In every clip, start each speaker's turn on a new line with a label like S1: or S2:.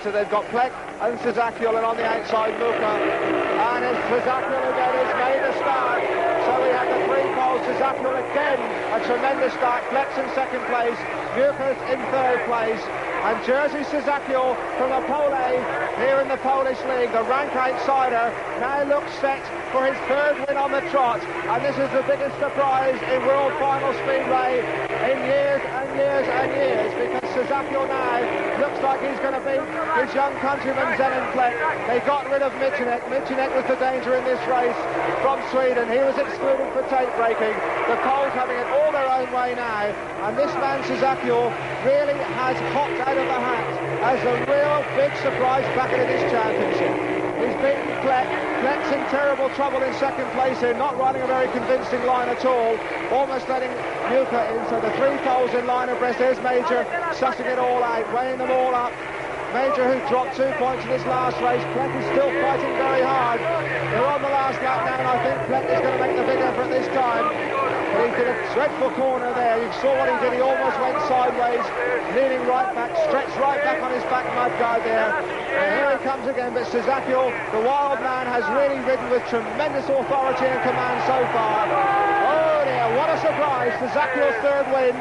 S1: So they've got Plek and Szakiel, and on the outside Muka. And it's Szakiel again has made a start. So we have the three poles. Szakiel again, a tremendous start. Plek's in second place, Muka's in third place. And Jerzy Szakiel from the Pole here in the Polish League, the rank outsider, now looks set for his third win on the trot. And this is the biggest surprise in World Final Speedway in years and years and years, because Szakiel now looks like he's going to beat his young countryman Zenon Plek. They got rid of Michanek. Michanek was the danger in this race from Sweden. He was excluded for tape breaking. The Poles having it all their own way now. And this man Szakiel really has hopped out of the hat as a real big surprise back into this championship. He's beaten Plek. Plek's in terrible trouble in second place here, not riding a very convincing line at all, almost letting Muka in. So the three poles in line abreast. There's Major sussing it all out, weighing them all up. Major, who dropped 2 points in this last race. Plek is still fighting very hard. They're on the last lap now, and I think Plek is going to make the big effort this time. But he did a dreadful corner there. You saw what he did. He almost went sideways, leaning right back, stretched right back on his back mudguard there. And here he comes again, but Szakiel, the wild man, has really ridden with tremendous authority and command so far. Oh dear, what a surprise. Szakiel's third win,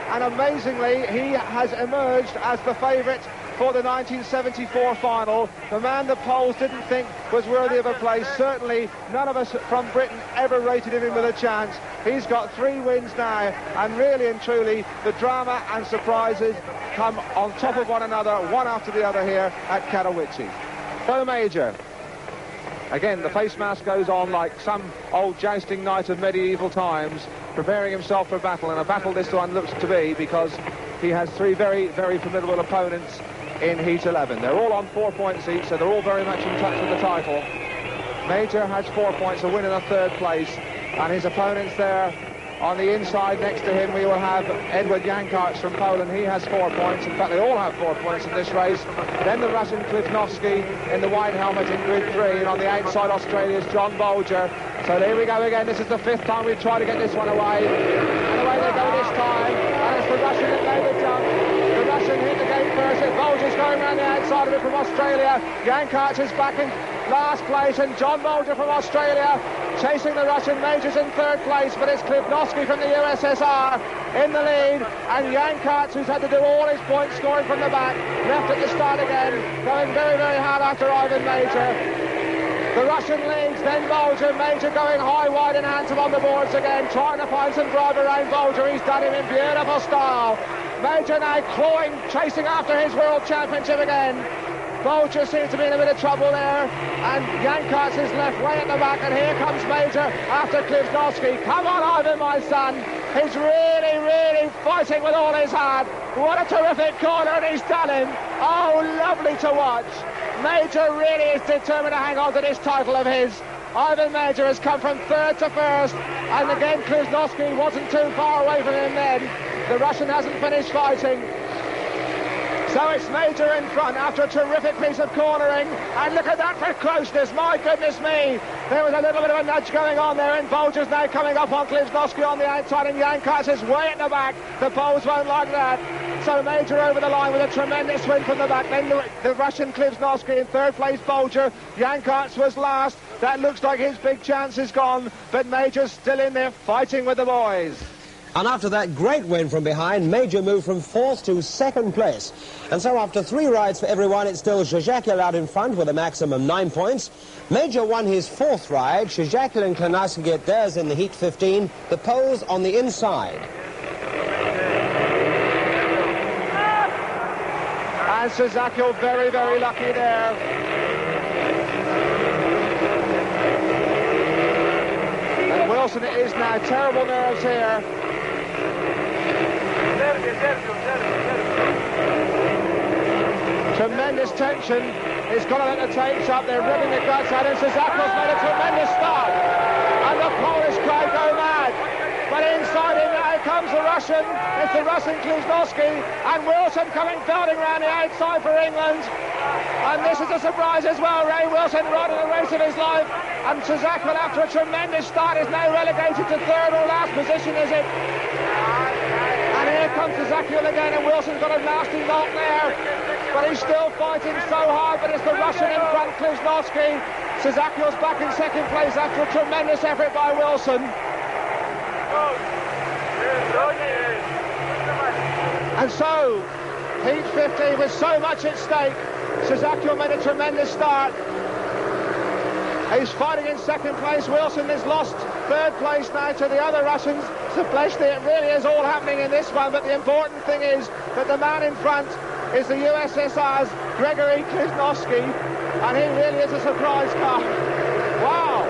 S1: and amazingly, he has emerged as the favourite for the 1974 final. The man the Poles didn't think was worthy of a place. Certainly none of us from Britain ever rated him with a chance. He's got 3 wins now, and really and truly the drama and surprises come on top of one another, one after the other here at Katowice. So Major, again the face mask goes on like some old jousting knight of medieval times, preparing himself for battle, and a battle this one looks to be, because he has 3 very, very formidable opponents in Heat 11. They're all on 4 points each, so they're all very much in touch with the title. Major has 4 points, a win in a third place, and his opponents there on the inside next to him we will have Edward Jankarts from Poland. He has 4 points. In fact, they all have 4 points in this race. Then the Russian Klifnovsky in the white helmet in grid 3, and on the outside Australia's John Bolger. So there we go again. This is the 5th time we've tried to get this one away. And away they go this time, and it's the Russian that made the jump. The Russian hit the gate first. Bolger's going around the outside of it from Australia. Jankarts is back in last place, and John Bolger from Australia chasing the Russian. Majors in third place, but it's Klifnovsky from the USSR in the lead, and Jankarts, who's had to do all his points scoring from the back, left at the start again, going very, very hard after Ivan Major. The Russian leads, then Bolger. Major going high, wide and handsome on the boards again, trying to find some drive around Bolger. He's done him in beautiful style. Major now clawing, chasing after his World Championship again. Bolger seems to be in a bit of trouble there, and Jankarts is left way at the back, and here comes Major after Klifnovsky. Come on, Ivan, my son. He's really, really fighting with all his heart. What a terrific corner, and he's done him. Oh, lovely to watch. Major really is determined to hang on to this title of his. Ivan Major has come from third to first, and again Klifnovsky wasn't too far away from him then. The Russian hasn't finished fighting. So it's Major in front after a terrific piece of cornering, and look at that for closeness, my goodness me. There was a little bit of a nudge going on there, and Bolger's now coming up on Klifnovsky on the outside, and Jankarts is way at the back. The Poles won't like that. So Major over the line with a tremendous win from the back. Then the Russian Klifnovsky in third place, Bolger. Jankarts was last. That looks like his big chance is gone, but Major's still in there fighting with the boys.
S2: And after that great win from behind, Major moved from 4th to 2nd place. And so after 3 rides for everyone, it's still Szakiel out in front with a maximum 9 points. Major won his 4th ride. Szakiel and Klifnovsky get theirs in the Heat 15. The Poles on the inside.
S1: And Szakiel very, very lucky there. And Wilson, it is now terrible nerves here. Tremendous tension. He's got to let the tapes up. They're ripping the guts out, and Szakiel's made a tremendous start. And the Polish crowd go mad. But inside him now comes the Russian. It's the Russian Klifnovsky, and Wilson coming belting around the outside for England. And this is a surprise as well. Ray Wilson riding the race of his life. And Szakiel, after a tremendous start, is now relegated to 3rd or last position, is it? And here comes Szakiel again, and Wilson's got a nasty knock there. but he's still fighting so hard, but it's the Russian in front, Kliznovsky. Sazakil's back in second place after a tremendous effort by Wilson. And so, heat 50 with so much at stake, Sazakil made a tremendous start. He's fighting in second place. Wilson has lost third place now to the other Russians. Zapleshny, it really is all happening in this one, but the important thing is that the man in front is the USSR's Gregory Kliznovsky, and he really is a surprise car. Wow!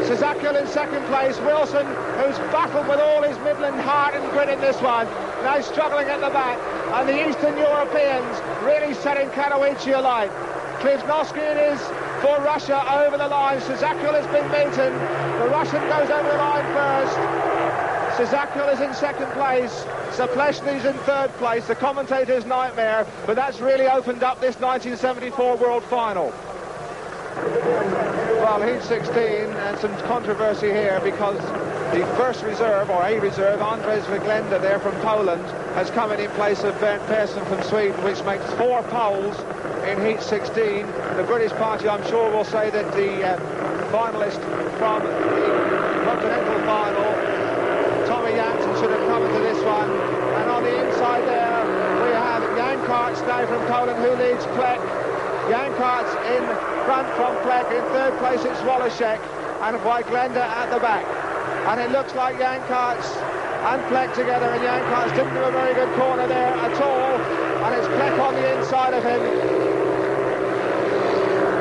S1: Sazakil in second place. Wilson, who's battled with all his Midland heart and grit in this one, now struggling at the back, and the Eastern Europeans really setting Katowice alight. Kliznovsky it is for Russia over the line. Sazakil has been beaten. The Russian goes over the line first. Sazakil is in second place. Zapleshny's in third place. The commentator's nightmare, but that's really opened up this 1974 World Final. Well, heat 16, and some controversy here because the first reserve, or a reserve, Andrzej Wyglenda there from Poland, has come in place of Bernd Persson from Sweden, which makes 4 poles in heat 16. The British party, I'm sure, will say that the finalist from the continental final, Tommy Jansen, should have come into this one. And on the inside there, we have Jan Karts now from Poland, who leads Plek. Jan Karts in front from Plek. In third place it's Woloszek, and Wyglenda at the back. And it looks like Jan Karts and Plek together, and Jan Karts didn't do a very good corner there at all, and it's Plek on the inside of him.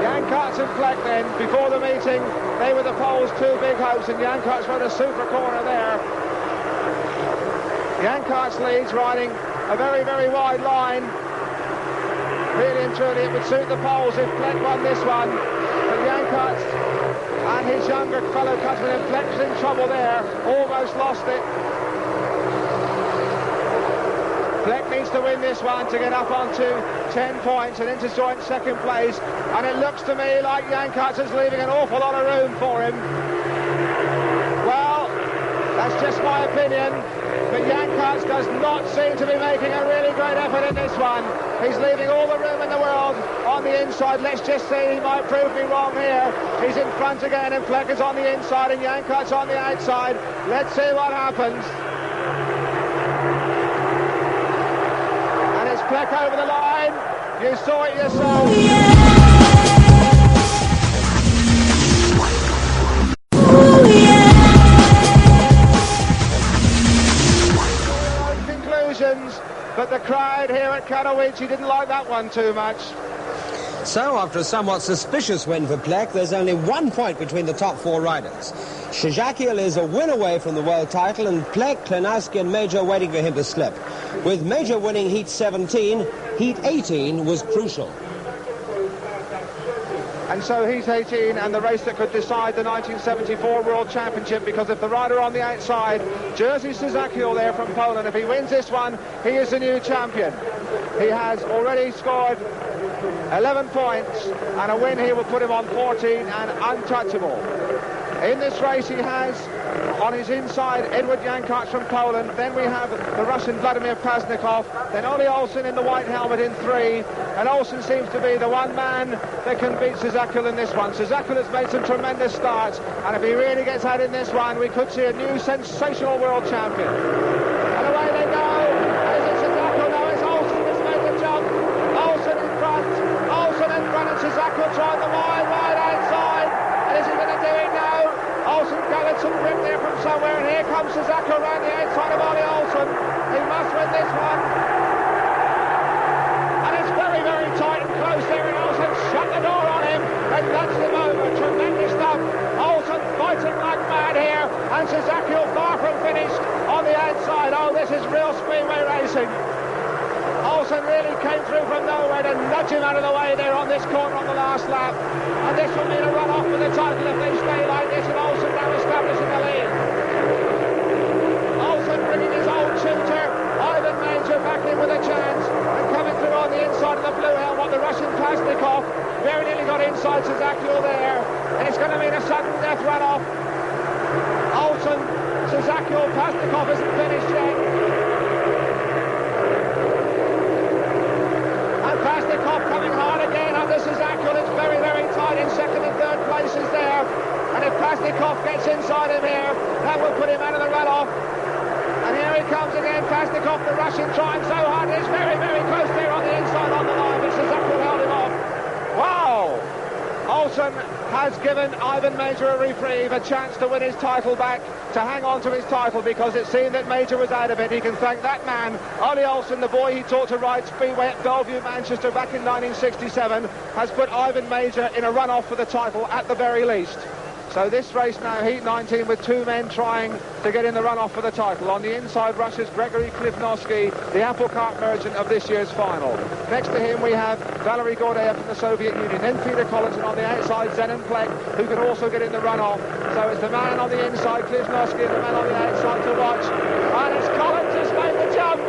S1: Jan Karts and Plek then, before the meeting, they were the poles, 2 big hopes, and Jan Karts rode a super corner there. Jan Karts leads, riding a very, very wide line. Really and truly, it would suit the poles if Plek won this one. But Jan Karts and his younger fellow countryman, and Plek's in trouble there, almost lost it. Plek needs to win this one to get up onto 10 points and into joint second place, and it looks to me like Jan Karts is leaving an awful lot of room for him. Well, that's just my opinion, but Jan Karts does not seem to be making a really great effort in this one. He's leaving all the room in the world on the inside. Let's just see, he might prove me wrong here. He's in front again, and Plek is on the inside, and Jan Karts on the outside. Let's see what happens. And it's Plek over the line. You saw it yourself. But the crowd here at Katowice didn't like that one too much.
S2: So, after a somewhat suspicious win for Plek, there's only 1 point between the top 4 riders. Sazakil is a win away from the world title, and Plek, Kliznovsky and Major waiting for him to slip. With Major winning heat 17, heat 18 was crucial.
S1: And so heat 18, and the race that could decide the 1974 World Championship, because if the rider on the outside, Jerzy Sazakil there from Poland, if he wins this one, he is the new champion. He has already scored 11 points, and a win here will put him on 14 and untouchable. In this race he has on his inside Edward Jan Karts from Poland, then we have the Russian Vladimir Paznikov, then Ole Olsen in the white helmet in 3, and Olsen seems to be the one man that can beat Sazakil in this one. Sazakil has made some tremendous starts, and if he really gets out in this one, we could see a new sensational world champion. And away they go. Is it Sazakil? No, it's Olsen that's made the jump. Olsen in front, and Sazakil trying the wide outside. And is he going to do it now? Olsen gathered some grip there from somewhere, and here comes Sazakil around the outside of Ole Olsen. He must win this one. And it's very, very tight and close there, and Olsen shut the door on him and nudged him over. Tremendous stuff. Olsen fighting like mad here, and Sazakil far from finished on the outside. Oh, this is real speedway racing. Olsen really came through from nowhere to nudge him out of the way there on this corner on the last lap. And this will mean a run-off for the title if they stay like this, and Olsen now establishing the lead. Olsen bringing his old tutor, Ivan Major, back in with a chance, and coming through on the inside of the blue helmet, the Russian Paznikov. Very nearly got inside Sazakil there, and it's going to mean a sudden death run-off. Olsen, Sazakil, Paznikov isn't finished yet. coming hard again under Sazakul. It's very, very tight in second and third places there. And if Pasnikov gets inside him here, that will put him out of the runoff. And here he comes again, Pasnikov, the Russian, trying so hard. It's very, very close there on the inside on the line, but Sazakul held him off. Wow! Olsen has given Ivan Major a reprieve, a chance to win his title back, to hang on to his title, because it seemed that Major was out of it. He can thank that man, Ollie Olsen, the boy he taught to ride Speedway at Bellevue, Manchester back in 1967, has put Ivan Major in a run-off for the title at the very least. So this race now, Heat 19, with two men trying to get in the run-off for the title. On the inside, Russia's Gregory Klivnovsky, the apple cart merchant of this year's final. Next to him, we have Valery Gordeev from the Soviet Union. Then Peter Collins, and on the outside, Zenon Plek, who can also get in the run-off. So it's the man on the inside, Klivnovsky, and the man on the outside to watch. And it's Collins who's made the jump.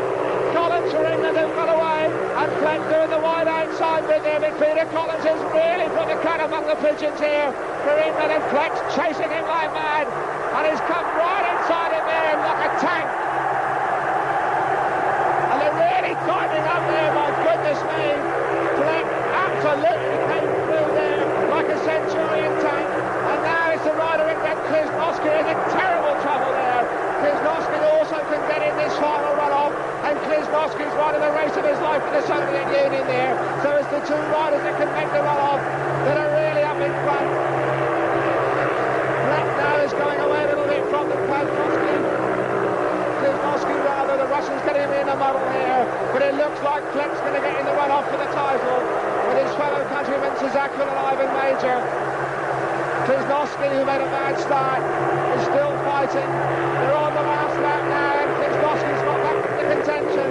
S1: Collins for England have got away, and Plek doing the wide outside bit there, but Peter Collins has really put the cat among the pigeons here for England, and Plek's chasing him like mad, and he's come right inside him there like a tank. And they're really tightening up there, my goodness me. Plek absolutely came through there like a Centurion tank, and now it's the rider in red, Klivnovsky, in terrible trouble there. Klivnovsky also can get in this final run-off, and Klivnovsky's riding the race of his life for the Soviet Union there. So it's the two riders that can make the run-off that are really up in front. Plek now is going away a little bit from the Klivnovsky rather. The Russians getting him in the muddle here, but it looks like Plek's going to get in the run-off for the title with his fellow countrymen Sazakul and Ivan Major. Klivnovsky, who made a bad start, is still fighting. They're on the last lap now, and Klivnovsky's got back into contention.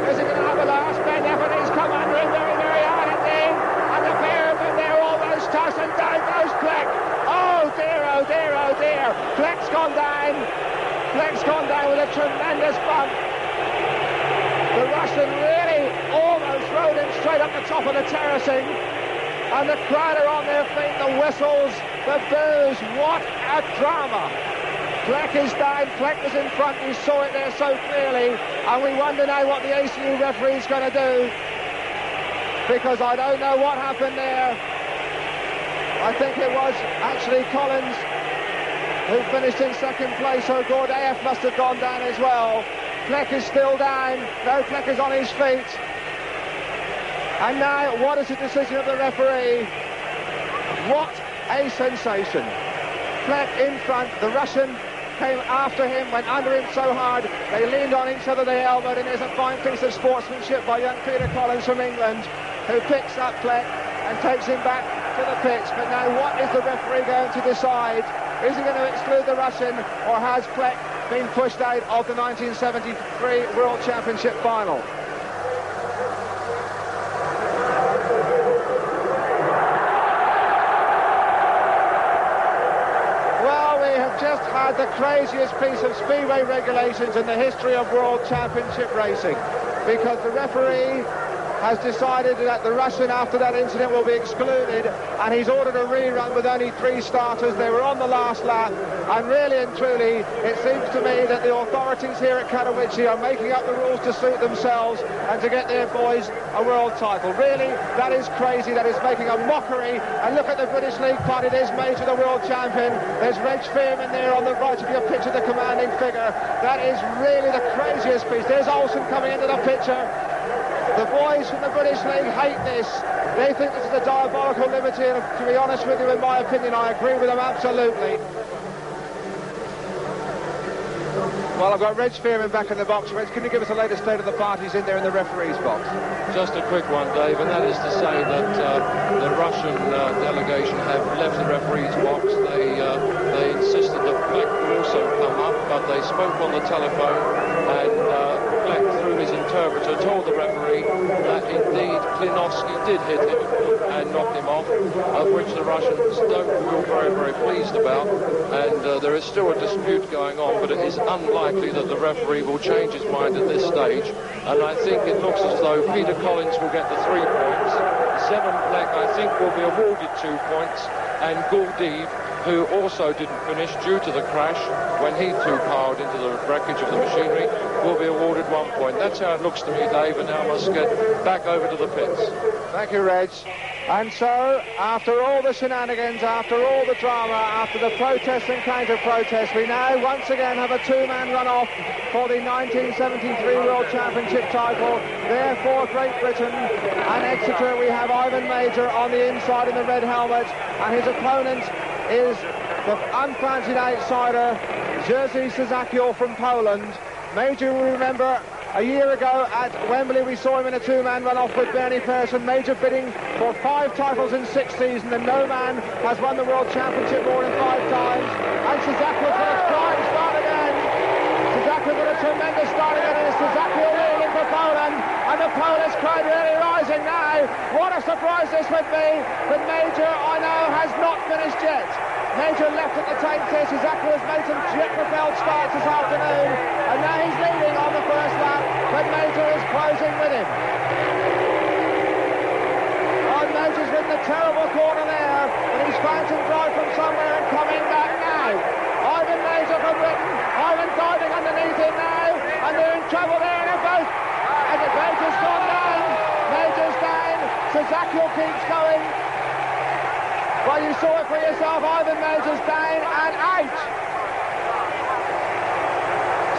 S1: Is he going to have a last bend effort? He's come under him very, very hard indeed. And the pair of them, they're almost tossed, and down goes Plek. Oh dear, oh dear, oh dear. Plek's gone down. Plek's gone down with a tremendous bump. The Russian really almost rode him straight up the top of the terracing. And the crowd are on their feet, the whistles, the boos. What a drama. Plek is down, Plek was in front, you saw it there so clearly, and we wonder now what the ACU referee is going to do, because I don't know what happened there. I think it was actually Collins who finished in second place, so Gordeev must have gone down as well. Plek is still down, no, Plek is on his feet. And now, what is the decision of the referee? What a sensation. Plek in front, the Russian came after him, went under him so hard, they leaned on each other, they elbowed, and there's a fine piece of sportsmanship by young Peter Collins from England, who picks up Plek and takes him back to the pitch. But now, what is the referee going to decide? Is he going to exclude the Russian, or has Plek been pushed out of the 1973 World Championship final? Just had the craziest piece of Speedway regulations in the history of World Championship racing, because the referee has decided that the Russian, after that incident, will be excluded, and he's ordered a rerun with only 3 starters. They were on the last lap, and really and truly, it seems to me that the authorities here at Katowice are making up the rules to suit themselves and to get their boys a world title. Really, that is crazy. That is making a mockery. And look at the British League party. There's Major, the world champion. There's Reg Fearman there on the right of your picture, the commanding figure. That is really the craziest piece. There's Olsen coming into the picture. The boys from the British League hate this. They think this is a diabolical liberty, and to be honest with you, in my opinion, I agree with them absolutely. Well, I've got Reg Fearman back in the box. Reg, can you give us the latest state of the parties in there in the referee's box?
S3: Just a quick one, Dave, and that is to say that the Russian delegation have left the referee's box. They insisted that Plek would also come up, but they spoke on the telephone, and Plek, through his interpreter, told the referee that indeed Klivnovsky did hit him and knocked him off, of which the Russians don't feel very, very pleased about, and there is still a dispute going on, but it is unlikely that the referee will change his mind at this stage, and I think it looks as though Peter Collins will get the 3 points. Zenon Plek, I think, will be awarded 2 points, and Gordeev who also didn't finish due to the crash when he too powered into the wreckage of the machinery, will be awarded 1 point. That's how it looks to me, Dave, and now I must get back over to the pits.
S1: Thank you, Reg. And so, after all the shenanigans, after all the drama, after the protests and counter-protests, we now once again have a two-man run-off for the 1973 World Championship title. There for Great Britain and Exeter, we have Ivan Major on the inside in the red helmet, and his opponent is the unfancied outsider, Jerzy Szakiel from Poland. Major, we remember, a year ago at Wembley, we saw him in a two-man run-off with Bernie Persson. Major bidding for 5 titles in 6 seasons, and no man has won the World Championship more than 5 times. And Szakiel's got a flying start again. Szakiel got a tremendous start again, and it's Szakiel leading for Poland, and the Polish crowd really rising now. What a surprise this would be, but Major, I know, has not finished yet. Major left at the tape there. Szakiel has made some jet-propelled starts this afternoon, and now he's leading on the first lap, but Major is closing with him. Oh, Major's in the terrible corner there, but he's found some drive from somewhere and coming back now. Ivan Major from Britain, Ivan diving underneath him now, and they're in trouble there, and both, and the Major's gone down. Major's down, Szakiel keeps going. Well, you saw it for yourself. Ivan Major's down and out.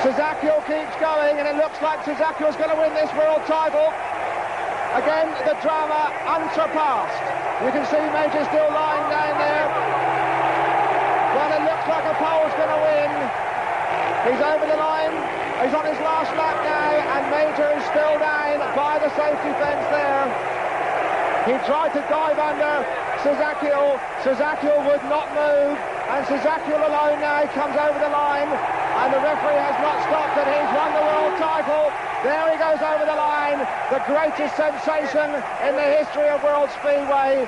S1: Szakiel keeps going, and it looks like Szakiel's going to win this world title. Again, the drama unsurpassed. You can see Major still lying down there. Well, it looks like a Pole's going to win. He's over the line. He's on his last lap now, and Major is still down by the safety fence there. He tried to dive under Szakiel. Szakiel would not move, and Szakiel alone now comes over the line, and the referee has not stopped it. He's won the world title. There he goes over the line, the greatest sensation in the history of World Speedway.